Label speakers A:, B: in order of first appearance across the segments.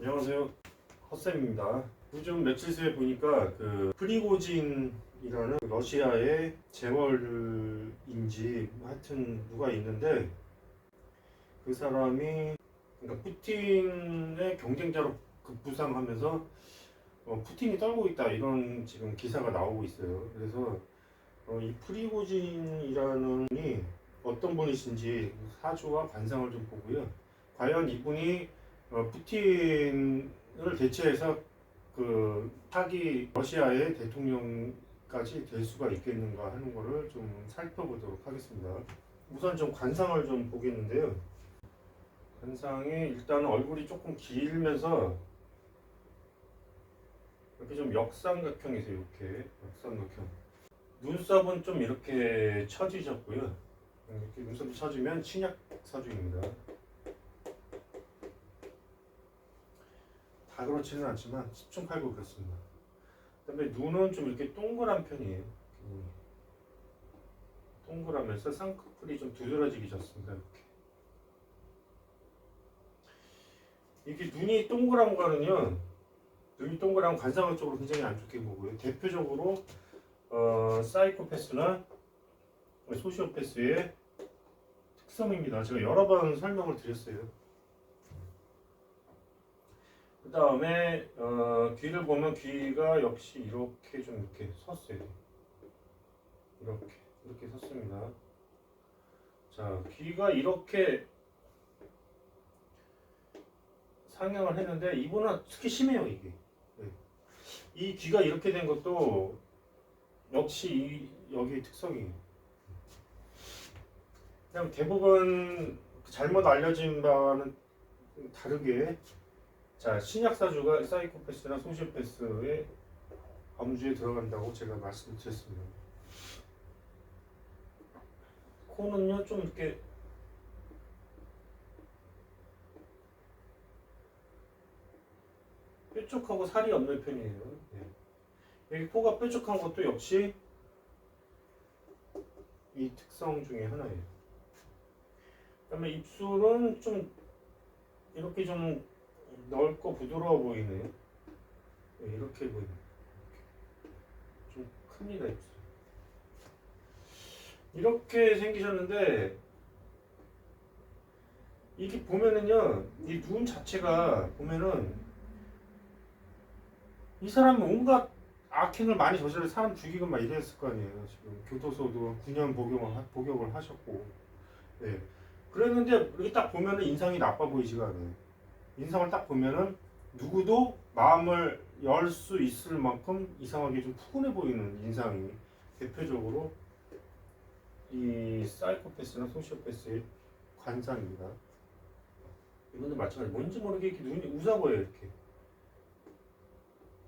A: 안녕하세요, 헛쌤입니다. 요즘 며칠 새에 보니까 그 프리고진이라는 러시아의 재벌인지 하여튼 누가 있는데, 그 사람이 그러니까 푸틴의 경쟁자로 급부상하면서 푸틴이 떨고 있다, 이런 지금 기사가 나오고 있어요. 그래서 이 프리고진이라는 분이 어떤 분이신지 사주와 관상을 좀 보고요. 과연 이분이 푸틴을 대체해서 그 차기 러시아의 대통령까지 될 수가 있겠는가 하는 거를 좀 살펴보도록 하겠습니다. 우선 좀 관상을 좀 보겠는데요. 관상이 일단 얼굴이 조금 길면서 이렇게 좀 역삼각형이세요. 이렇게 역삼각형. 눈썹은 좀 이렇게 처지셨고요. 이렇게 눈썹이 처지면 신약 사주입니다. 다 그렇지는 않지만 10중 8구 그렇습니다. 그다음에 눈은 좀 이렇게 동그란 편이에요. 동그라면서 쌍꺼풀이 좀 두드러지게 졌습니다. 이렇게 눈이 동그란 거는요, 눈이 동그란 관상학적으로 굉장히 안 좋게 보고요. 대표적으로 사이코패스나 소시오패스의 특성입니다. 제가 여러 번 설명을 드렸어요. 그 다음에 귀를 보면 귀가 역시 이렇게 좀 이렇게 섰어요. 이렇게 섰습니다. 자, 귀가 이렇게 상향을 했는데 이분은 특히 심해요, 이게. 네. 이 귀가 이렇게 된 것도 역시 여기의 특성이에요. 그냥 대부분 잘못 알려진 바와는 다르게, 자, 신약사주가 사이코패스나 소시오패스의 범주에 들어간다고 제가 말씀드렸습니다. 코는요, 좀 이렇게 뾰족하고 살이 없는 편이에요. 네. 여기 코가 뾰족한 것도 역시 이 특성 중에 하나예요. 그다음에 입술은 좀 이렇게 좀 넓고 부드러워 보이네요. 네, 이렇게 보이네요. 좀 큽니다, 입술. 이렇게 생기셨는데, 이게 보면은요, 이 눈 자체가 보면은 이 사람은 온갖 악행을 많이 저질러 사람 죽이고 막 이랬을 거 아니에요. 지금 교도소도 9년 복역을 하셨고, 네. 그랬는데 이렇게 딱 보면은 인상이 나빠 보이지가 않아요. 인상을 딱 보면은 누구도 마음을 열 수 있을 만큼 이상하게 좀 푸근해 보이는 인상이 대표적으로 이 사이코패스나 소시오패스의 관상입니다. 이분도 마찬가지. 뭔지 모르게 이렇게 눈이 웃어 보여요. 이렇게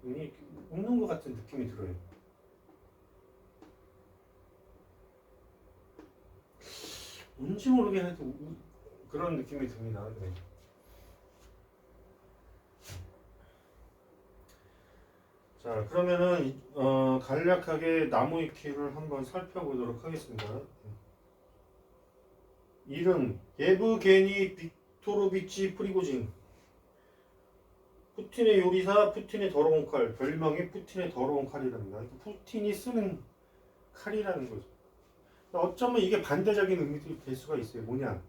A: 눈이 이렇게 웃는 것 같은 느낌이 들어요. 뭔지 모르게 해도 그런 느낌이 듭니다. 네. 자, 그러면은 간략하게 나무위키를 한번 살펴보도록 하겠습니다. 이름 예브게니 빅토로비치 프리고진. 푸틴의 요리사, 푸틴의 더러운 칼. 별명이 푸틴의 더러운 칼이랍니다. 푸틴이 쓰는 칼이라는 거죠. 어쩌면 이게 반대적인 의미도 될 수가 있어요. 뭐냐?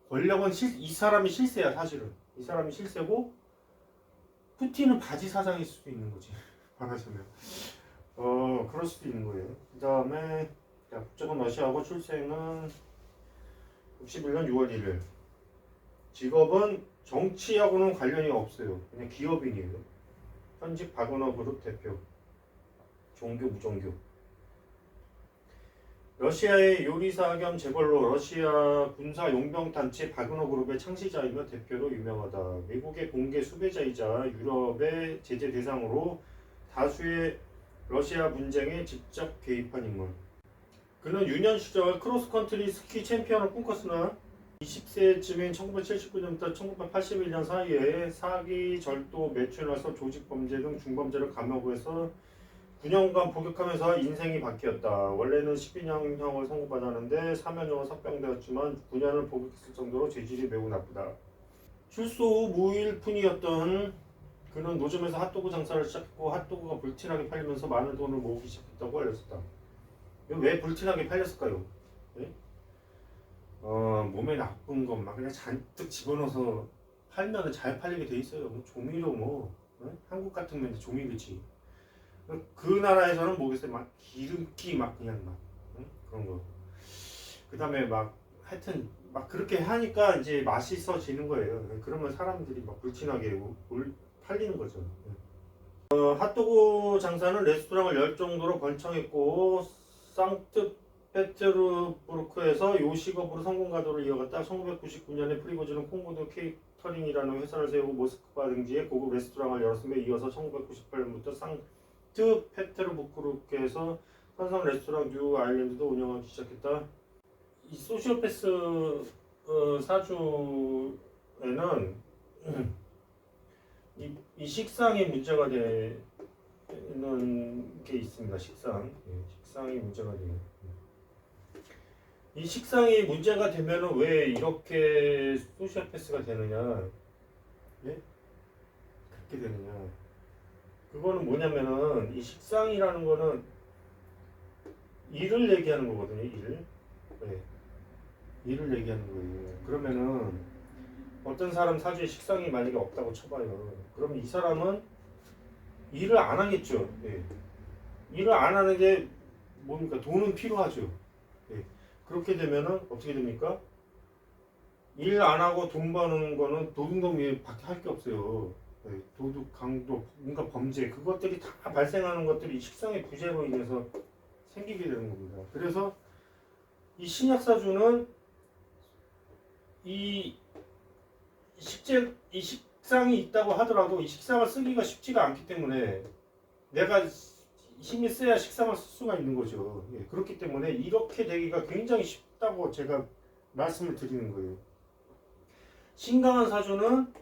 A: 권력은 이 사람이 실세야, 사실은. 이 사람이 실세고, 푸틴은 바지 사장일 수도 있는 거지. 반하시면. 그럴 수도 있는 거예요. 그 다음에, 국적은 러시아고 출생은 61년 6월 1일. 직업은 정치하고는 관련이 없어요. 그냥 기업인이에요. 현직 바그너 그룹 대표. 종교, 무종교. 러시아의 요리사 겸 재벌로 러시아 군사 용병 단체 바그너 그룹의 창시자이며 대표로 유명하다. 미국의 공개 수배자이자 유럽의 제재 대상으로 다수의 러시아 분쟁에 직접 개입한 인물. 그는 유년 시절 크로스컨트리 스키 챔피언을 꿈꿨으나 20세쯤인 1979년부터 1981년 사이에 사기, 절도, 매춘화서, 조직범죄 등 중범죄를 감옥에서 9년간 복역하면서 인생이 바뀌었다. 원래는 12년형을 선고받았는데 사면형을 석방되었지만 9년을 복역했을 정도로 죄질이 매우 나쁘다. 출소 후 무일푼이었던 그는 노점에서 핫도그 장사를 시작했고 핫도그가 불티나게 팔리면서 많은 돈을 모으기 시작했다고 알렸었다. 왜 불티나게 팔렸을까요? 네? 몸에 나쁜 것만 그냥 잔뜩 집어넣어서 팔면 잘 팔리게 돼 있어요. 뭐 조미료 뭐 한국 같으면 이제 조미료지. 그 나라에서는 뭐겠어요? 막 기름기 막 그냥 막 그런 거. 그 다음에 막 하여튼 막 그렇게 하니까 이제 맛있어지는 거예요. 그러면 사람들이 막 불티나게 팔리는 거죠. 핫도그 장사는 레스토랑을 열 정도로 번창했고 상트페테르부르크에서 요식업으로 성공 가도를 이어갔다. 1999년에 프리고즈는 콩고드 케이터링이라는 회사를 세우고 모스크바 등지에 고급 레스토랑을 열었으며 이어서 1998년부터 상트페테르부르크에서 선상 레스토랑 뉴 아일랜드도 운영하기 시작했다. 이 소시오패스 사주에는 이 식상이 문제가 되는 게 있습니다. 식상이 문제가 돼요. 이 식상이 문제가 되면은 왜 이렇게 소시오패스가 되느냐? 예? 그렇게 되느냐? 그거는 뭐냐면은 이 식상이라는 거는 일을 얘기하는 거거든요. 일. 네. 일을 얘기하는 거예요. 그러면은 어떤 사람 사주에 식상이 만약에 없다고 쳐봐요. 그러면 이 사람은 일을 안 하겠죠. 예. 일을 안 하는 게 뭡니까? 돈은 필요하죠. 예. 그렇게 되면은 어떻게 됩니까? 일 안 하고 돈 버는 거는 도둑놈 밖에 할 게 없어요. 예. 도둑, 강도, 뭔가 범죄 그것들이 다 발생하는 것들이 식상의 부재로 인해서 생기게 되는 겁니다. 그래서 이 신약사주는 이 식상이 있다고 하더라도 이 식상을 쓰기가 쉽지가 않기 때문에 내가 힘이 세야 식상을 쓸 수가 있는 거죠. 예, 그렇기 때문에 이렇게 되기가 굉장히 쉽다고 제가 말씀을 드리는 거예요. 신강한 사주는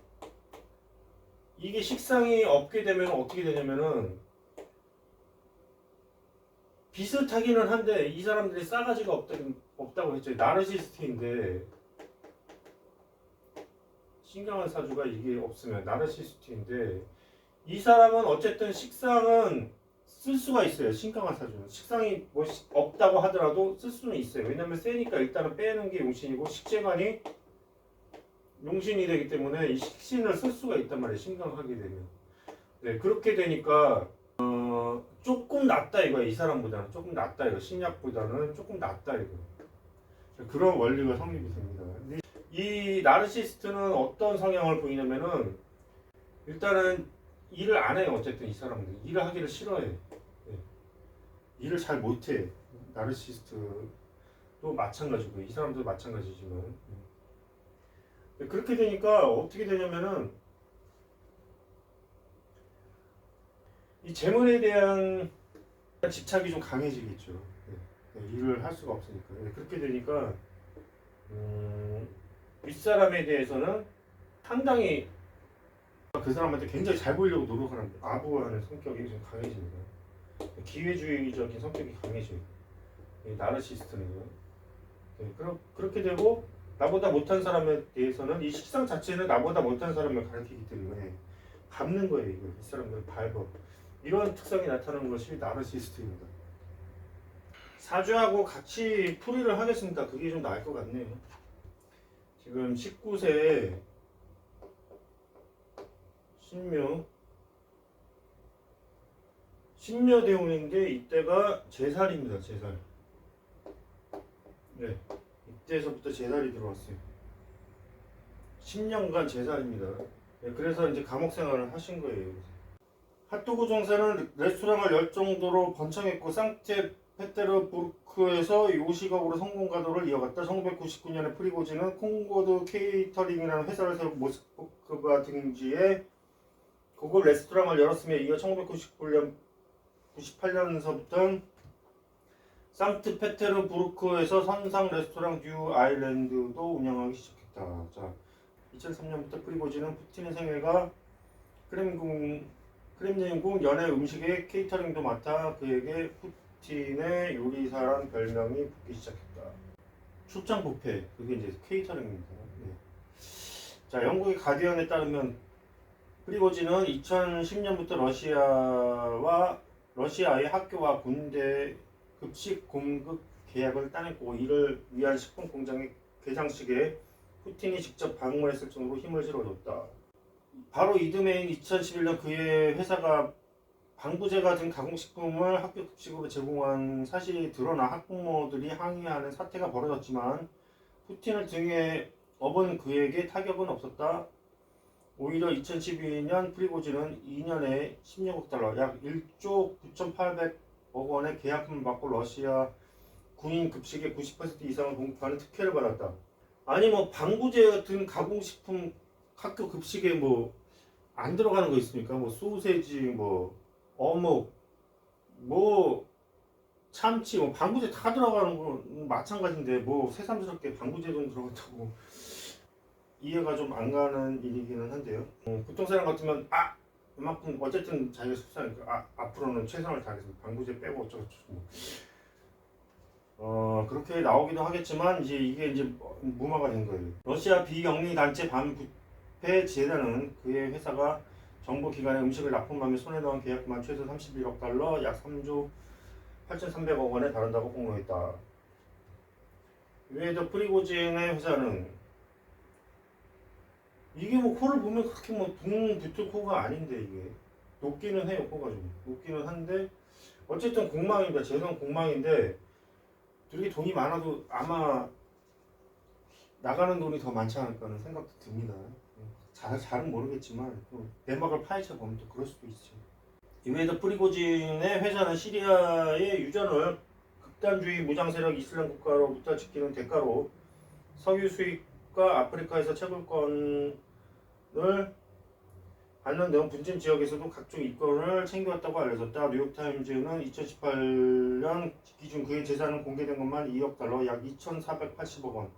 A: 이게 식상이 없게 되면 어떻게 되냐면은 비슷하기는 한데 이 사람들이 싸가지가 없다고 했죠. 나르시스트인데 신강한 사주가 이게 없으면 나르시스트인데 이 사람은 어쨌든 식상은 쓸 수가 있어요. 신강한 사주는 식상이 뭐 없다고 하더라도 쓸 수는 있어요. 왜냐면 세니까 일단은 빼는 게 용신이고 식재관이 용신이 되기 때문에 이 식신을 쓸 수가 있단 말이에요. 신강하게 되면. 네, 그렇게 되니까 조금 낫다 이거야. 이 사람보다는 조금 낫다 이거. 신약보다는 조금 낫다 이거. 그런 원리가 성립이 됩니다. 이 나르시스트는 어떤 성향을 보이냐면은 일단은 일을 안 해요. 어쨌든 이 사람들 일을 하기를 싫어해. 네. 일을 잘 못해. 나르시스트도 마찬가지고 이 사람도 마찬가지지만 그렇게 되니까 어떻게 되냐면은 이 재물에 대한 집착이 좀 강해지겠죠. 네. 일을 할 수가 없으니까. 네. 그렇게 되니까 윗사람에 대해서는 상당히 그 사람한테 굉장히 잘 보이려고 노력하는 아부하는 성격이 좀 강해집니다. 기회주의적인 성격이 강해져요. 나르시스트는요. 네, 그렇게 되고 나보다 못한 사람에 대해서는 이 식상 자체는 나보다 못한 사람을 가리키기 때문에 밟는 거예요. 이거. 이 사람들 밟아. 이런 특성이 나타나는 것이 나르시스트입니다. 사주하고 같이 풀이를 하겠습니다. 그게 좀 나을 것 같네요. 지금 19세 신묘대운인데 이때가 제살입니다. 제살. 네, 이때서부터 제살이 들어왔어요. 10년간 제살입니다. 네, 그래서 이제 감옥 생활을 하신 거예요. 핫도그 종사는 레스토랑을 열 정도로 번창했고 상트페테르부르크에서 요식업으로 성공 가도를 이어갔다. 1999년에 프리고즈는 콩고드 케이터링이라는 회사를 세우고 모스크바 등지에 고급 레스토랑을 열었으며 이어 1998년서부터 상트페테르부르크에서 선상 레스토랑 뉴 아일랜드도 운영하기 시작했다. 자, 2003년부터 프리고즈는 푸틴의 생애가 크렘린궁 연예 음식의 케이터링도 맡아 그에게 푸틴의 요리사란 별명이 붙기 시작했다. 출장 뷔페 그게 이제 케이터링입니다. 네. 자, 영국의 가디언에 따르면 프리고진은 2010년부터 러시아의 학교와 군대 급식 공급 계약을 따냈고 이를 위한 식품 공장의 개장식에 푸틴이 직접 방문했을 정도로 힘을 실어줬다. 바로 이듬해인 2011년 그의 회사가 방부제 등 가공식품을 학교 급식으로 제공한 사실이 드러나 학부모들이 항의하는 사태가 벌어졌지만 푸틴을 등에 업은 그에게 타격은 없었다. 오히려 2012년 프리고진은 2년에 16억 달러, 약 1조 9,800억 원의 계약금을 받고 러시아 군인 급식의 90% 이상을 공급하는 특혜를 받았다. 아니 뭐 방부제 같은 가공식품 학교 급식에 뭐 안 들어가는 거 있습니까? 뭐 소세지, 뭐 어묵, 뭐 참치, 뭐 방부제 다 들어가는 거 마찬가지인데 뭐 새삼스럽게 방부제 좀 들어갔다고 이해가 좀 안 가는 일이기는 한데요. 보통 사람 같으면 이만큼 어쨌든 자기가 속상하니까 앞으로는 최선을 다하겠습니다. 방부제 빼고 어쩌고저쩌고. 그렇게 나오기도 하겠지만 이게 이제 무마가 된 거예요. 러시아 비영리 단체 반부패 재단은 그의 회사가 정부 기관에 음식을 납품하며 손에 넣은 계약금만 최소 31억 달러, 약 3조 8,300억 원에 달한다고 공로했다. 이외에도 프리고진의 회사는 이게 뭐 코를 보면 그렇게 뭐 붕 붙을 코가 아닌데 이게 높기는 해요. 코가 좀 높기는 한데 어쨌든 공망입니다. 재선 공망인데 되게 돈이 많아도 아마 나가는 돈이 더 많지 않을까 하는 생각도 듭니다. 잘은 모르겠지만 또 내막을 파헤쳐 보면 또 그럴 수도 있죠. 이외에도 프리고진의 회사는 시리아의 유전을 극단주의 무장 세력 이슬람 국가로부터 지키는 대가로 석유 수입과 아프리카에서 채굴권을 받는 등 분진 지역에서도 각종 이권을 챙겨왔다고 알려졌다. 뉴욕타임즈는 2018년 기준 그의 재산은 공개된 것만 2억 달러, 약 2,480억 원.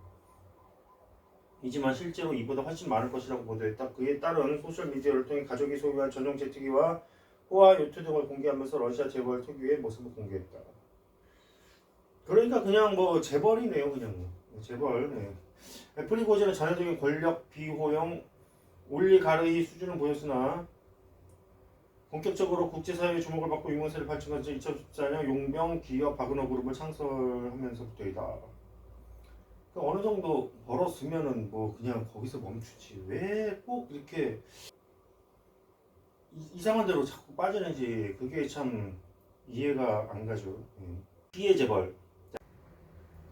A: 이지만 실제로 이보다 훨씬 많을 것이라고 보도했다. 그에 따른 소셜미디어를 통해 가족이 소유한 전용 제트기와 호화 요트 등을 공개하면서 러시아 재벌 특유의 모습을 공개했다. 그러니까 그냥 뭐 재벌이네요. 그냥 재벌. 네. 프리고진은 전형적인 권력 비호용 올리가르히 수준을 보였으나 본격적으로 국제사회의 주목을 받고 유명세를 밝힌 것은 2014년 용병 기업 바그너 그룹을 창설하면서부터이다. 어느 정도 벌었으면은 뭐 그냥 거기서 멈추지 왜 꼭 이렇게 이상한 데로 자꾸 빠지는지 그게 참 이해가 안 가죠. 피해 재벌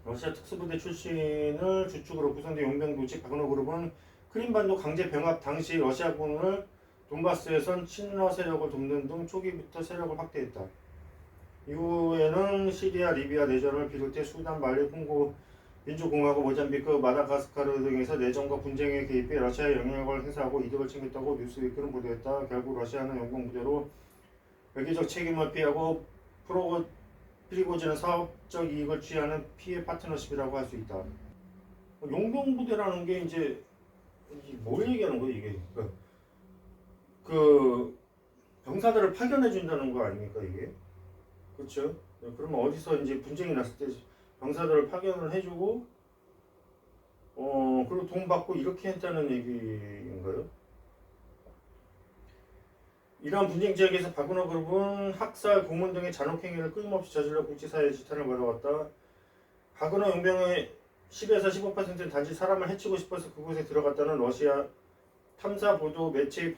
A: 러시아 특수부대 출신을 주축으로 구성된 용병 조직 바그너 그룹은 크림반도 강제 병합 당시 러시아군을 돈바스에선 친러 세력을 돕는 등 초기부터 세력을 확대했다. 이후에는 시리아, 리비아 내전을 비롯해 수단, 말리, 콩고 민주공화국, 모잠비크, 마다가스카르 등에서 내전과 분쟁에 개입해 러시아의 영향력을 행사하고 이득을 챙겼다고 뉴스위크는 보도했다. 결국 러시아는 용병 부대로 외교적 책임을 피하고 프리고진은 사업적 이익을 취하는 피해 파트너십이라고 할 수 있다. 용병 부대라는 게 이제 뭘 얘기하는 거예요 이게? 그 병사들을 파견해 준다는 거 아닙니까 이게? 그렇죠? 그러면 어디서 이제 분쟁이 났을 때 병사들을 파견을 해주고 그리고 돈 받고 이렇게 했다는 얘기인가요? 이러한 분쟁 지역에서 바그너 그룹은 학살, 고문 등의 잔혹행위를 끊임없이 저질러 국제사회의 지탄을 받아왔다. 바그너 용병의 10에서 15%는 단지 사람을 해치고 싶어서 그곳에 들어갔다는 러시아 탐사 보도 매체의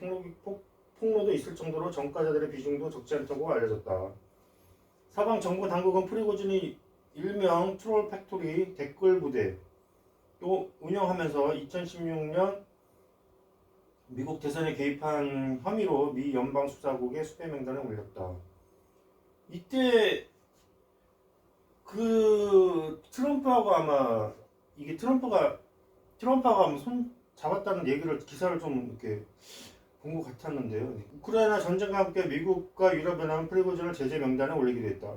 A: 폭로도 있을 정도로 전과자들의 비중도 적지 않다고 알려졌다. 서방 정부 당국은 프리고진이 일명 트롤 팩토리 댓글 부대 또 운영하면서 2016년 미국 대선에 개입한 혐의로 미 연방수사국의 수배 명단에 올렸다. 이때 그 트럼프하고 아마 이게 트럼프하고 아마 손 잡았다는 얘기를 기사를 좀 이렇게 본 것 같았는데요. 우크라이나 전쟁과 함께 미국과 유럽연합은 프리고진을 제재 명단에 올리기도 했다.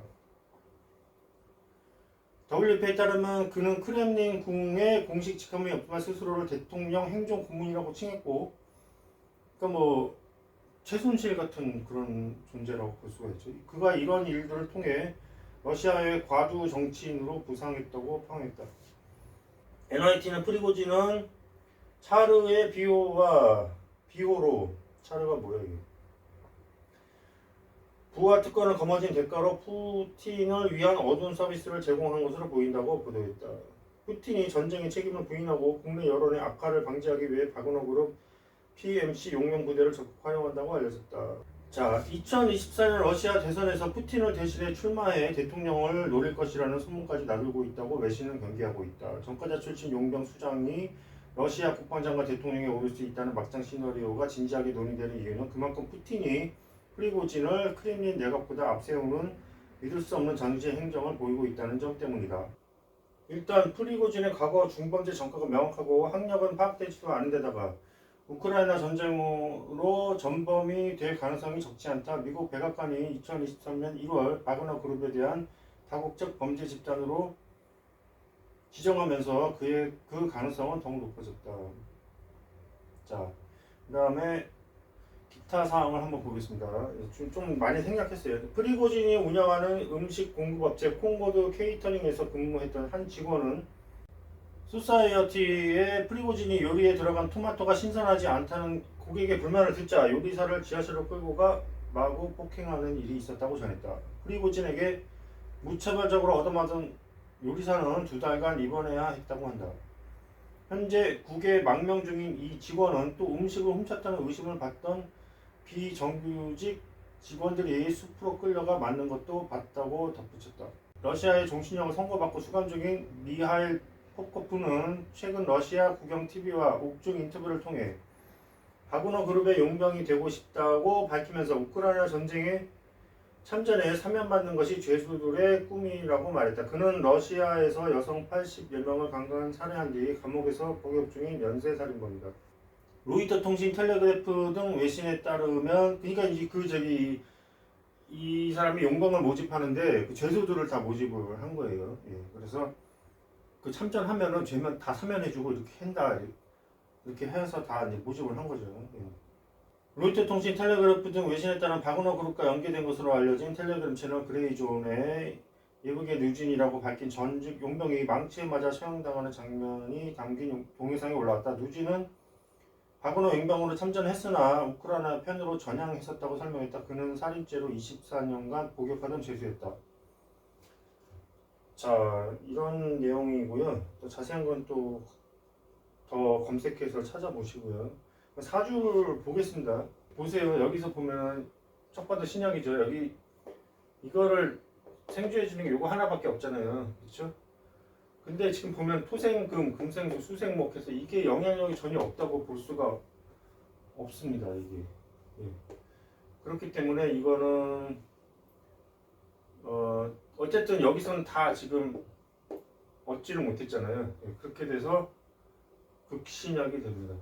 A: WP에 따르면 그는 크렘린 궁의 공식 직함이 없지만 스스로를 대통령 행정 고문이라고 칭했고, 그러니까 뭐 최순실 같은 그런 존재라고 볼 수가 있죠. 그가 이런 일들을 통해 러시아의 과두 정치인으로 부상했다고 평했다. NYT는 프리고진은 차르의 비호와 비호로 차르가 뭐야 이게? 부하 특권을 거머쥔 대가로 푸틴을 위한 어두운 서비스를 제공한 것으로 보인다고 보도했다. 푸틴이 전쟁의 책임을 부인하고 국내 여론의 악화를 방지하기 위해 바그너 그룹 PMC 용병 부대를 적극 활용한다고 알려졌다. 자, 2024년 러시아 대선에서 푸틴을 대신해 출마해 대통령을 노릴 것이라는 소문까지 나돌고 있다고 외신은 경계하고 있다. 전과자 출신 용병 수장이 러시아 국방장관 대통령에 오를 수 있다는 막장 시나리오가 진지하게 논의되는 이유는 그만큼 푸틴이 프리고진을 크렘린 내각보다 앞세우는 믿을 수 없는 전제 행정을 보이고 있다는 점 때문이다. 일단 프리고진의 과거 중범죄 전과가 명확하고 학력은 파악되지도 않은 데다가 우크라이나 전쟁으로 전범이 될 가능성이 적지 않다. 미국 백악관이 2023년 1월 바그너 그룹에 대한 다국적 범죄 집단으로 지정하면서 그 가능성은 더욱 높아졌다. 자, 그 다음에 기타 사항을 한번 보겠습니다. 좀 많이 생략했어요. 프리고진이 운영하는 음식 공급업체 콩고드 케이터링에서 근무했던 한 직원은 소사이어티에 프리고진이 요리에 들어간 토마토가 신선하지 않다는 고객의 불만을 듣자 요리사를 지하철로 끌고 가 마구 폭행하는 일이 있었다고 전했다. 프리고진에게 무차별적으로 얻어맞은 요리사는 2달간 입원해야 했다고 한다. 현재 국외 망명 중인 이 직원은 또 음식을 훔쳤다는 의심을 받던 비정규직 직원들이 숲으로 끌려가 맞는 것도 봤다고 덧붙였다. 러시아의 종신형을 선고받고 수감 중인 미하일 포코프는 최근 러시아 국영 TV와 옥중 인터뷰를 통해 바그너 그룹의 용병이 되고 싶다고 밝히면서 우크라이나 전쟁에 참전에 사면받는 것이 죄수들의 꿈이라고 말했다. 그는 러시아에서 여성 80여 명을 강간 살해한 뒤 감옥에서 복역 중인 연쇄살인범이다. 로이터 통신, 텔레그래프 등 외신에 따르면 그러니까 이제 이 사람이 용병을 모집하는데 그 죄수들을 다 모집을 한 거예요. 예, 그래서 그 참전하면은 죄면 다 사면해주고 이렇게 한다 이렇게 해서 다 이제 모집을 한 거죠. 예. 로이터 통신, 텔레그래프 등 외신에 따른 바그너 그룹과 연계된 것으로 알려진 텔레그램 채널 그레이존의 예북의 누진이라고 밝힌 전직 용병이 망치에 맞아 처형당하는 장면이 담긴 동영상이 올라왔다. 누진은 바그너 용병으로 참전했으나 우크라이나 편으로 전향했었다고 설명했다. 그는 살인죄로 24년간 복역하던 죄수였다. 자, 이런 내용이고요. 또 자세한 건 또 더 검색해서 찾아보시고요. 사주를 보겠습니다. 보세요. 여기서 보면 첫 번째 신약이죠. 여기 이거를 생주해 주는 게 요거 하나밖에 없잖아요. 그렇죠? 근데 지금 보면 토생금, 금생수, 수생목 해서 이게 영향력이 전혀 없다고 볼 수가 없습니다. 이게. 예. 그렇기 때문에 이거는 어쨌든 여기서는 다 지금 얻지를 못했잖아요. 예. 그렇게 돼서 극신약이 됩니다.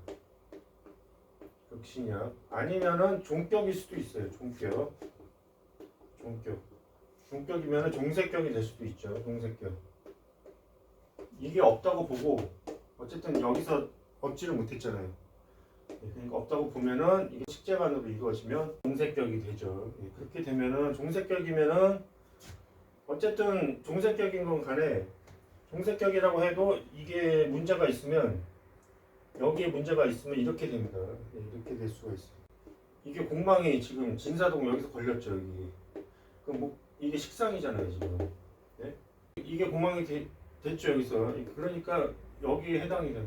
A: 극신약 아니면은 종격일 수도 있어요. 종격이면은 종색격이 될 수도 있죠. 종색격. 이게 없다고 보고 어쨌든 여기서 얻지를 못했잖아요. 그러니까 없다고 보면은 이게 식재간으로 이루어지면 종색격이 되죠. 그렇게 되면은 종색격이면은 어쨌든 종색격인 건 간에 종색격이라고 해도 이게 문제가 있으면 여기에 문제가 있으면 이렇게 됩니다. 이렇게 될 수가 있어요. 이게 공망이 지금 진사동 여기서 걸렸죠. 여기. 그럼 뭐 이게 식상이잖아요 지금. 네? 이게 공망이 됐죠 여기서. 그러니까 여기에 해당이 되는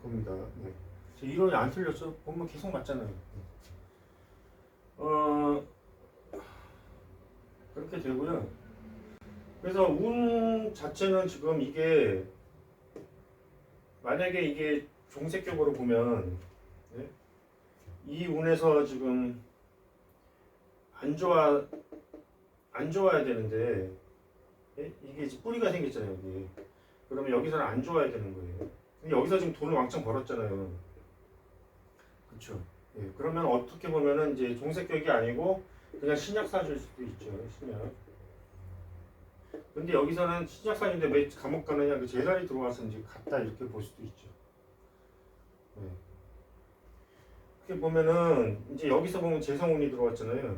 A: 겁니다. 네. 제 이론이 안 틀렸죠? 보면 계속 맞잖아요. 그렇게 되고요. 그래서 운 자체는 지금 이게 만약에 이게 종색격으로 보면 네? 이 운에서 지금 안 좋아야 되는데 네? 이게 이제 뿌리가 생겼잖아요 여기. 그러면 여기서는 안 좋아야 되는 거예요. 근데 여기서 지금 돈을 왕창 벌었잖아요. 그렇죠? 예, 그러면 어떻게 보면은 이제 종색격이 아니고 그냥 신약사주일 수도 있죠. 신약. 근데 여기서는 신약사주인데 왜 감옥 가느냐? 그 제자리 들어와서 이제 갔다 이렇게 볼 수도 있죠. 예. 이렇게 보면은 이제 여기서 보면 재성운이 들어왔잖아요.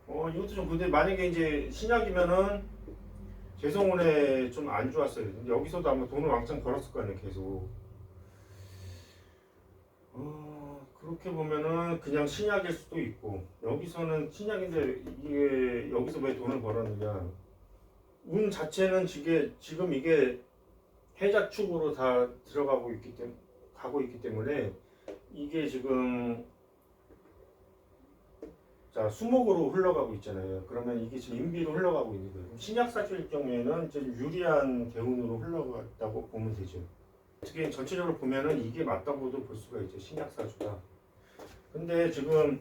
A: 이것도 좀 근데 만약에 이제 신약이면은 재성운에 좀 안 좋았어요. 근데 여기서도 아마 돈을 왕창 벌었을 거 아니에요, 계속. 이렇게 보면은 그냥 신약일 수도 있고, 여기서는 신약인데 이게 여기서 왜 돈을 벌었느냐. 운 자체는 지금 이게 해자축으로 다 들어가고 있기 때문에 이게 지금 자 수목으로 흘러가고 있잖아요. 그러면 이게 지금 인비로 흘러가고 있는 거예요. 신약사주일 경우에는 좀 유리한 대운으로 흘러갔다고 보면 되죠. 어떻게 전체적으로 보면은 이게 맞다고도 볼 수가 있죠. 신약사주다. 근데 지금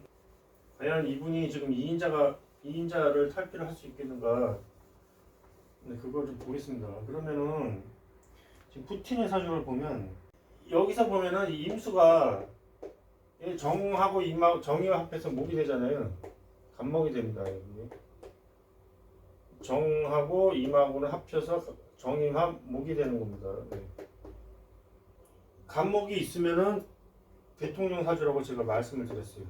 A: 과연 이분이 지금 2인자를 탈피를 할 수 있겠는가? 네, 그걸 좀 보겠습니다. 그러면은 지금 푸틴의 사주를 보면 여기서 보면은 이 임수가 정하고 정이와 합해서 목이 되잖아요. 간목이 됩니다. 여기. 정하고 임하고는 합쳐서 정임합 목이 되는 겁니다. 네. 간목이 있으면은 대통령 사주라고 제가 말씀을 드렸어요.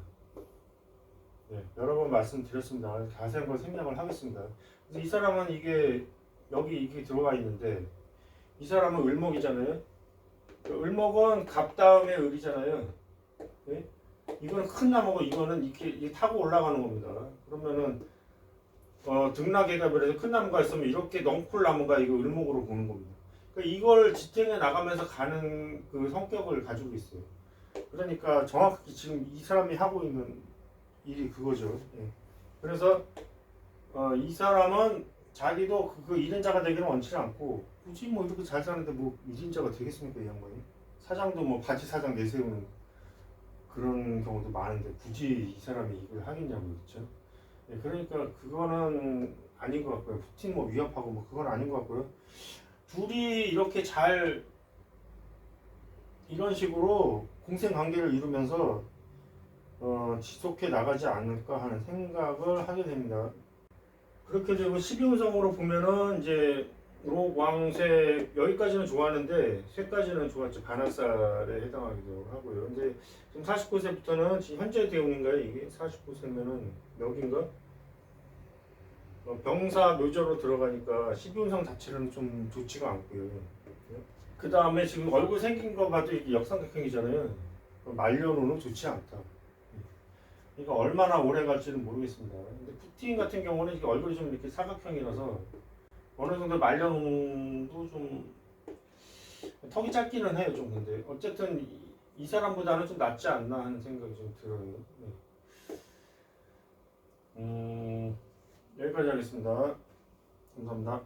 A: 네, 여러 번 말씀드렸습니다. 자세한 걸 생략을 하겠습니다. 그래서 이 사람은 여기 이게 들어가 있는데 이 사람은 을목이잖아요. 을목은 갑 다음에 을이잖아요. 네? 이거는 큰 나무고 이거는 이게 타고 올라가는 겁니다. 그러면은 등락계갑을 해서 큰 나무가 있으면 이렇게 넝쿨 나무가 이거 을목으로 보는 겁니다. 그러니까 이걸 지탱해 나가면서 가는 그 성격을 가지고 있어요. 그러니까 정확히 지금 이 사람이 하고 있는 일이 그거죠. 예. 그래서 이 사람은 자기도 그 1인자가 되기는 원치 않고 굳이 뭐 이렇게 잘 사는데 뭐 1인자가 되겠습니까 이 양반이? 사장도 뭐 바지 사장 내세우는 그런 경우도 많은데 굳이 이 사람이 이걸 하겠냐고 그렇죠. 예, 그러니까 그거는 아닌 것 같고요. 푸틴 뭐 위협하고 뭐 그건 아닌 것 같고요. 둘이 이렇게 잘 이런 식으로 공생 관계를 이루면서 지속해 나가지 않을까 하는 생각을 하게 됩니다. 그렇게 되고 12운성으로 보면은 이제 록왕쇠 여기까지는 좋았는데 쇠까지는 좋았죠. 반환살에 해당하기도 하고요. 근데 지금 49세부터는 지금 현재 대운인가요? 이게 49세면은 여긴가? 병사 묘저로 들어가니까 12운성 자체는 좀 좋지가 않고요. 그 다음에 지금 얼굴 생긴 거 봐도 이게 역삼각형이잖아요. 말년호는 좋지 않다. 이거 얼마나 오래 갈지는 모르겠습니다. 근데 푸틴 같은 경우는 이게 얼굴이 좀 이렇게 사각형이라서 어느 정도 말년도 좀 턱이 짧기는 해요. 좀 근데 어쨌든 이 사람보다는 좀 낫지 않나 하는 생각이 좀 들어요. 네. 여기까지 하겠습니다. 감사합니다.